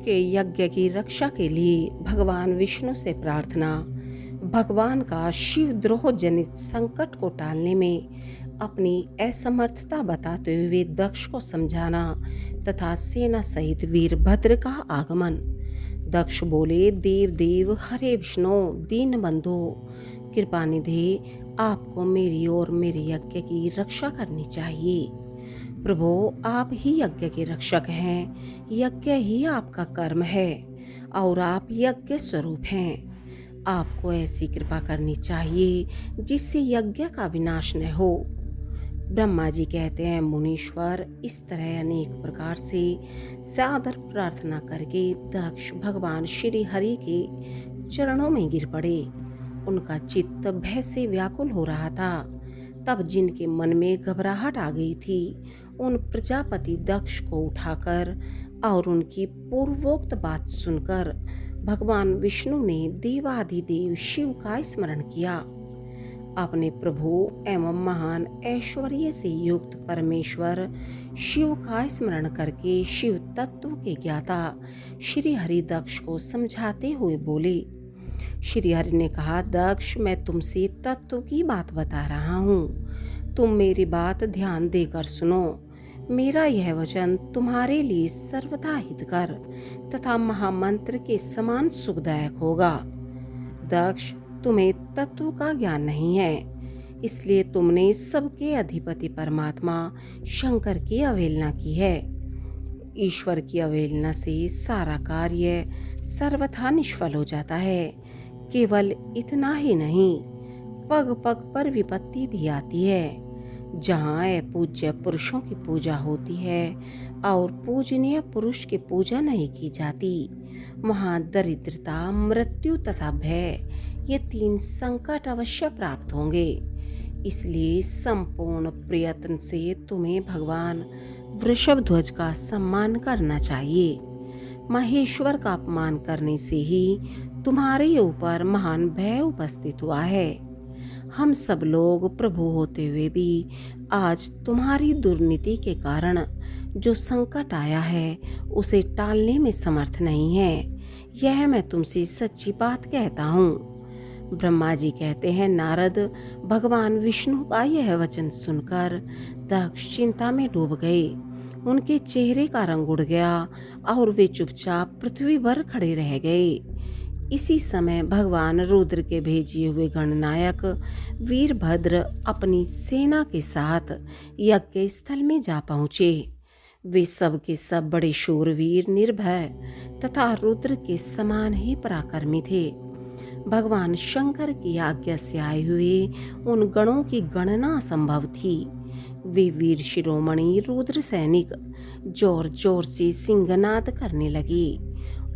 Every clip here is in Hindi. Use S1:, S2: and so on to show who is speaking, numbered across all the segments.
S1: के यज्ञ की रक्षा के लिए भगवान विष्णु से प्रार्थना। भगवान का शिवद्रोह जनित संकट को टालने में अपनी असमर्थता बताते हुए दक्ष को समझाना तथा सेना सहित वीरभद्र का आगमन। दक्ष बोले, देव देव हरे विष्णु दीन बंधु कृपानिधि, आपको मेरी और मेरे यज्ञ की रक्षा करनी चाहिए। प्रभु, आप ही यज्ञ के रक्षक हैं, यज्ञ ही आपका कर्म है और आप यज्ञ स्वरूप हैं। आपको ऐसी कृपा करनी चाहिए जिससे यज्ञ का विनाश न हो। ब्रह्मा जी कहते हैं, मुनीश्वर, इस तरह अनेक प्रकार से सादर प्रार्थना करके दक्ष भगवान श्री हरि के चरणों में गिर पड़े। उनका चित्त भय से व्याकुल हो रहा था। तब जिनके मन में घबराहट आ गई थी, उन प्रजापति दक्ष को उठाकर और उनकी पूर्वोक्त बात सुनकर भगवान विष्णु ने देवाधिदेव शिव का स्मरण किया। अपने प्रभु एवं महान ऐश्वर्य से युक्त परमेश्वर शिव का स्मरण करके शिव तत्व के ज्ञाता श्री हरि दक्ष को समझाते हुए बोले। श्री हरि ने कहा, दक्ष, मैं तुमसे तत्व की बात बता रहा हूँ, तुम मेरी बात ध्यान देकर सुनो। मेरा यह वचन तुम्हारे लिए सर्वथा हितकर तथा महामंत्र के समान सुखदायक होगा। दक्ष, तुम्हें तत्व का ज्ञान नहीं है, इसलिए तुमने सबके अधिपति परमात्मा शंकर की अवहेलना की है। ईश्वर की अवहेलना से सारा कार्य सर्वथा निष्फल हो जाता है। केवल इतना ही नहीं, पग पग पर विपत्ति भी आती है। जहाँ पूज्य पुरुषों की पूजा होती है और पूजनीय पुरुष की पूजा नहीं की जाती, वहाँ दरिद्रता, मृत्यु तथा भय, ये 3 संकट अवश्य प्राप्त होंगे। इसलिए संपूर्ण प्रयत्न से तुम्हें भगवान वृषभध्वज का सम्मान करना चाहिए। महेश्वर का अपमान करने से ही तुम्हारे ऊपर महान भय उपस्थित हुआ है। हम सब लोग प्रभु होते हुए भी आज तुम्हारी दुर्नीति के कारण जो संकट आया है उसे टालने में समर्थ नहीं है। यह मैं तुमसे सच्ची बात कहता हूँ। ब्रह्मा जी कहते हैं, नारद, भगवान विष्णु का यह वचन सुनकर दक्ष चिंता में डूब गए। उनके चेहरे का रंग उड़ गया और वे चुपचाप पृथ्वी पर खड़े रह गए। इसी समय भगवान रुद्र के भेजे हुए गणनायक वीरभद्र अपनी सेना के साथ यज्ञ स्थल में जा पहुँचे। वे सब के सब बड़े शूरवीर, निर्भय तथा रुद्र के समान ही पराक्रमी थे। भगवान शंकर की आज्ञा से आए हुए उन गणों की गणना असंभव थी। वे वीर शिरोमणि रुद्र सैनिक जोर जोर से सिंहनाद करने लगे।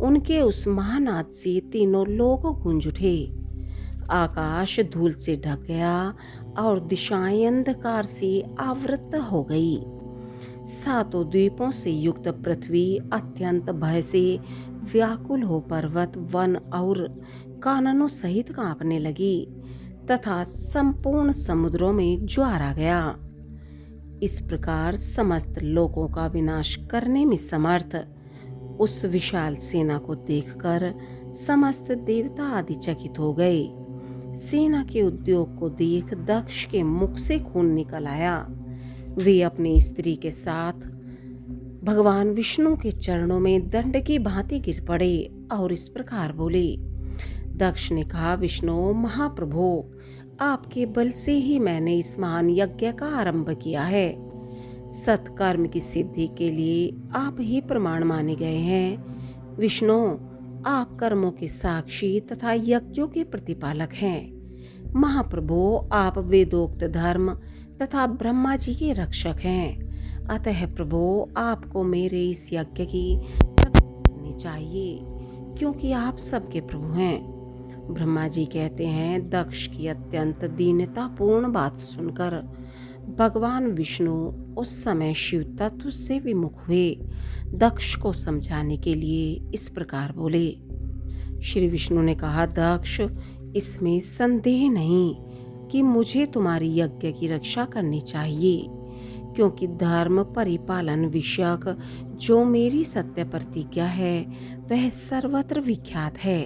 S1: उनके उस महानाद से तीनों लोग गूंज उठे। आकाश धूल से ढक गया और दिशाएं अंधकार से आवृत हो गई। 7 द्वीपों से युक्त पृथ्वी अत्यंत भय से व्याकुल हो पर्वत, वन और काननों सहित कांपने लगी तथा संपूर्ण समुद्रों में ज्वार आ गया। इस प्रकार समस्त लोकों का विनाश करने में समर्थ उस विशाल सेना को देखकर समस्त देवता आदि चकित हो गए। सेना के उद्योग को देख दक्ष के मुख से खून निकल आया। वे अपनी स्त्री के साथ भगवान विष्णु के चरणों में दंड की भांति गिर पड़े और इस प्रकार बोले। दक्ष ने कहा, विष्णु महाप्रभु, आपके बल से ही मैंने इस महान यज्ञ का आरंभ किया है। सत्कर्म की सिद्धि के लिए आप ही प्रमाण माने गए हैं। विष्णु, आप कर्मों के साक्षी तथा यज्ञों के प्रतिपालक हैं। महाप्रभु, आप वेदोक्त धर्म तथा ब्रह्मा जी के रक्षक हैं। अतः प्रभु, आपको मेरे इस यज्ञ की रक्षा करनी चाहिए, क्योंकि आप सबके प्रभु हैं। ब्रह्मा जी कहते हैं, दक्ष की अत्यंत दीनतापूर्ण बात सुनकर भगवान विष्णु उस समय शिव तत्व से विमुख हुए। दक्ष को समझाने के लिए इस प्रकार बोले। श्री विष्णु ने कहा, दक्ष, इसमें संदेह नहीं कि मुझे तुम्हारी यज्ञ की रक्षा करनी चाहिए, क्योंकि धर्म परिपालन विषयक जो मेरी सत्य प्रतिज्ञा है वह सर्वत्र विख्यात है।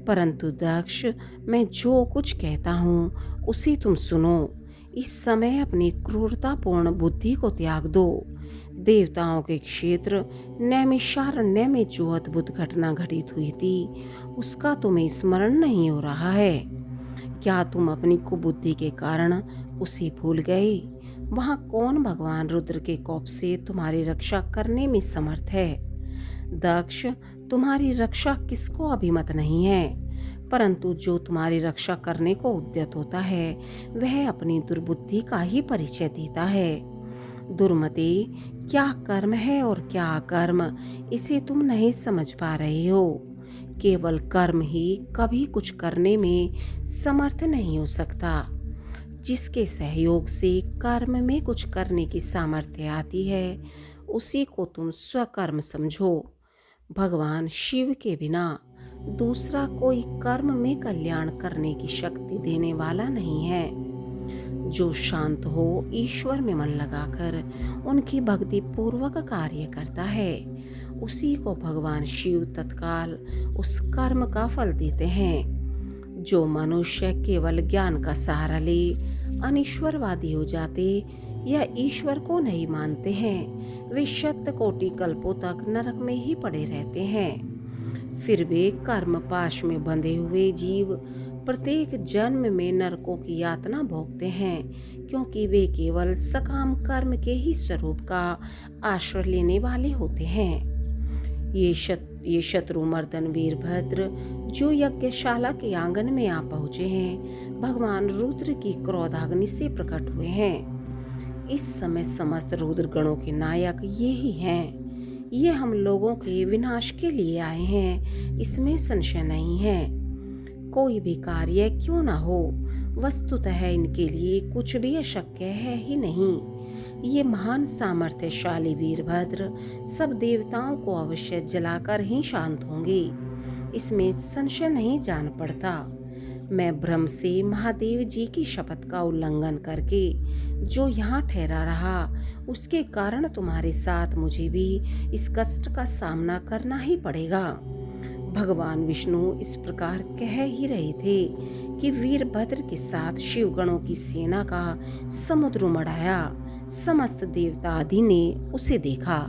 S1: परंतु दक्ष, मैं जो कुछ कहता हूँ उसी तुम सुनो। इस समय अपनी क्रूरतापूर्ण बुद्धि को त्याग दो। देवताओं के क्षेत्र नैमिषारण्य में जो अद्भुत घटना घटित हुई थी उसका तुम्हें स्मरण नहीं हो रहा है। क्या तुम अपनी कुबुद्धि के कारण उसे भूल गए? वहां कौन भगवान रुद्र के कोप से तुम्हारी रक्षा करने में समर्थ है? दक्ष, तुम्हारी रक्षा किसको अभिमत नहीं है, परंतु जो तुम्हारी रक्षा करने को उद्यत होता है वह अपनी दुर्बुद्धि का ही परिचय देता है। दुर्मते, क्या कर्म है और क्या अकर्म, इसे तुम नहीं समझ पा रहे हो। केवल कर्म ही कभी कुछ करने में समर्थ नहीं हो सकता। जिसके सहयोग से कर्म में कुछ करने की सामर्थ्य आती है उसी को तुम स्वकर्म समझो। भगवान शिव के बिना दूसरा कोई कर्म में कल्याण करने की शक्ति देने वाला नहीं है। जो शांत हो ईश्वर में मन लगाकर उनकी भक्ति पूर्वक कार्य करता है उसी को भगवान शिव तत्काल उस कर्म का फल देते हैं। जो मनुष्य केवल ज्ञान का सहारा ले अनिश्वरवादी हो जाते या ईश्वर को नहीं मानते हैं वे शत कोटि कल्पों तक नरक में ही पड़े रहते हैं। फिर वे कर्म पाश में बंधे हुए जीव प्रत्येक जन्म में नरकों की यातना भोगते हैं, क्योंकि वे केवल सकाम कर्म के ही स्वरूप का आश्रय लेने वाले होते हैं। ये शत्रुमर्दन वीरभद्र जो यज्ञशाला के आंगन में आ पहुंचे हैं भगवान रुद्र की क्रोधाग्नि से प्रकट हुए हैं। इस समय समस्त रुद्र गणों के नायक ये ही हैं। ये हम लोगों के विनाश के लिए आए हैं, इसमें संशय नहीं है। कोई भी कार्य क्यों ना हो, वस्तुतः इनके लिए कुछ भी अशक्य है ही नहीं। ये महान सामर्थ्यशाली वीरभद्र सब देवताओं को अवश्य जलाकर ही शांत होंगे, इसमें संशय नहीं जान पड़ता। मैं भ्रम से महादेव जी की शपथ का उल्लंघन करके जो यहाँ ठहरा रहा उसके कारण तुम्हारे साथ मुझे भी इस कष्ट का सामना करना ही पड़ेगा। भगवान विष्णु इस प्रकार कह ही रहे थे कि वीरभद्र के साथ शिवगणों की सेना का समुद्र उमड़ आया। समस्त देवता आदि ने उसे देखा।